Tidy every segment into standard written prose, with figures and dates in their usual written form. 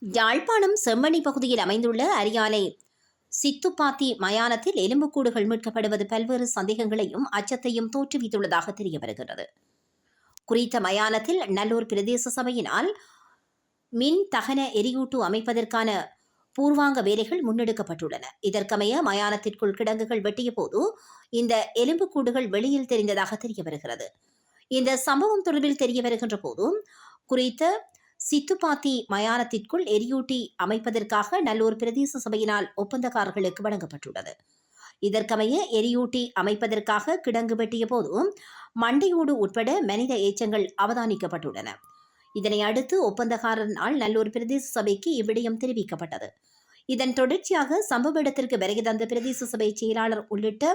யாழ்ப்பாணம் செம்மணி பகுதியில் அமைந்துள்ள அரியாலை சித்துப்பாத்தி மயானத்தில் எலும்புக்கூடுகள் மீட்கப்படுவது பல்வேறு சந்தேகங்களையும் அச்சத்தையும் தோற்றுவித்துள்ளதாக தெரிய வருகிறது. குறித்த மயானத்தில் நல்லூர் பிரதேச சபையினால் மின் தகன எரியூட்டு அமைப்பதற்கான பூர்வாங்க வேலைகள் முன்னெடுக்கப்பட்டுள்ளன. இதற்கமைய மயானத்திற்குள் கிடங்குகள் வெட்டிய போது இந்த எலும்புக்கூடுகள் வெளியில் தெரிந்ததாக தெரிய வருகிறது. இந்த சம்பவம் தொடர்பில் தெரிய வருகின்ற போதும் குறித்த சித்துப்பாத்தி மயானத்திற்குள் எரியூட்டி அமைப்பதற்காக நல்லூர் பிரதேச சபையினால் ஒப்பந்தக்காரர்களுக்கு வழங்கப்பட்டுள்ளது. இதற்கமைய எரியூட்டி அமைப்பதற்காக கிடங்கு வெட்டிய போதும் மண்டையோடு உட்பட மனித ஏச்சங்கள் அவதானிக்கப்பட்டுள்ளன. இதனை அடுத்து ஒப்பந்தக்காரனால் நல்லூர் பிரதேச சபைக்கு இவ்விடயம் தெரிவிக்கப்பட்டது. இதன் தொடர்ச்சியாக சம்பவ இடத்திற்கு வருகை தந்த பிரதேச சபை செயலாளர் உள்ளிட்ட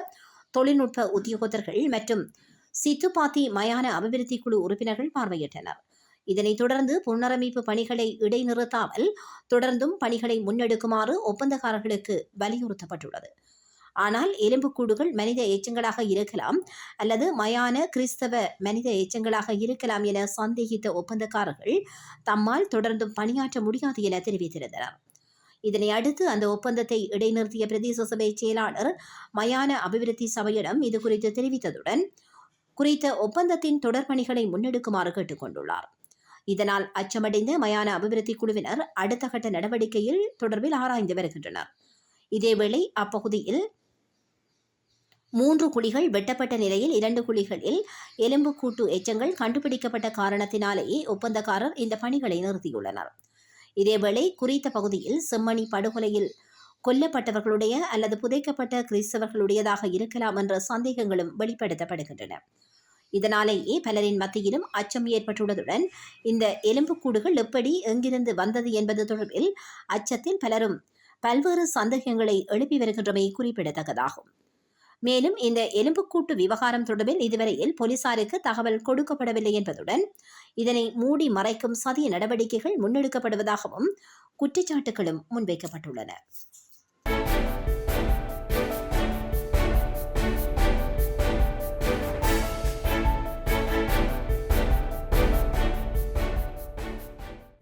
தொழில்நுட்ப உத்தியோகத்தர்கள் மற்றும் சித்துப்பாத்தி மயான அபிவிருத்தி குழு உறுப்பினர்கள் பார்வையிட்டனர். இதனைத் தொடர்ந்து புனரமைப்பு பணிகளை இடைநிறுத்தாமல் தொடர்ந்தும் பணிகளை முன்னெடுக்குமாறு ஒப்பந்தக்காரர்களுக்கு வலியுறுத்தப்பட்டுள்ளது. ஆனால் எலும்புக்கூடுகள் மனித எச்சங்களாக இருக்கலாம் அல்லது மயான கிறிஸ்தவ மனித எச்சங்களாக இருக்கலாம் என சந்தேகித்த ஒப்பந்தக்காரர்கள் தம்மால் தொடர்ந்தும் பணியாற்ற முடியாது என தெரிவித்திருந்தனர். இதனை அடுத்து அந்த ஒப்பந்தத்தை இடைநிறுத்திய பிரதேச சபை செயலாளர் மயான அபிவிருத்தி சபையிடம் இதுகுறித்து தெரிவித்ததுடன் குறித்த ஒப்பந்தத்தின் தொடர்பணிகளை முன்னெடுக்குமாறு கேட்டுக் கொண்டுள்ளார். இதனால் அச்சமடைந்த மயான அபிவிருத்தி குழுவினர் அடுத்த கட்ட நடவடிக்கையில் தொடர்பில் ஆராய்ந்து வருகின்றனர். இதேவேளை அப்பகுதியில் 3 குழிகள் வெட்டப்பட்ட நிலையில் 2 குழிகளில் எலும்புக்கூட்டு எச்சங்கள் கண்டுபிடிக்கப்பட்ட காரணத்தினாலேயே ஒப்பந்தக்காரர் இந்த பணிகளை நிறுத்தியுள்ளனர். இதேவேளை குறித்த பகுதியில் செம்மணி படுகொலையில் கொல்லப்பட்டவர்களுடைய அல்லது புதைக்கப்பட்ட கிறிஸ்தவர்களுடையதாக இருக்கலாம் என்ற சந்தேகங்களும் வெளிப்படுத்தப்படுகின்றன. இதனாலேயே பலரின் மத்தியிலும் அச்சம் ஏற்பட்டுள்ளதுடன் இந்த எலும்புக்கூடுகள் எப்படி எங்கிருந்து வந்தது என்பது தொடர்பில் அச்சத்தில் பலரும் பல்வேறு சந்தேகங்களை எழுப்பி வருகின்றமை குறிப்பிடத்தக்கதாகும். மேலும் இந்த எலும்புக்கூட்டு விவகாரம் தொடர்பில் இதுவரையில் போலீசாருக்கு தகவல் கொடுக்கப்படவில்லை என்பதுடன் இதனை மூடி மறைக்கும் சதிய நடவடிக்கைகள் முன்னெடுக்கப்படுவதாகவும் குற்றச்சாட்டுகளும் முன்வைக்கப்பட்டுள்ளன.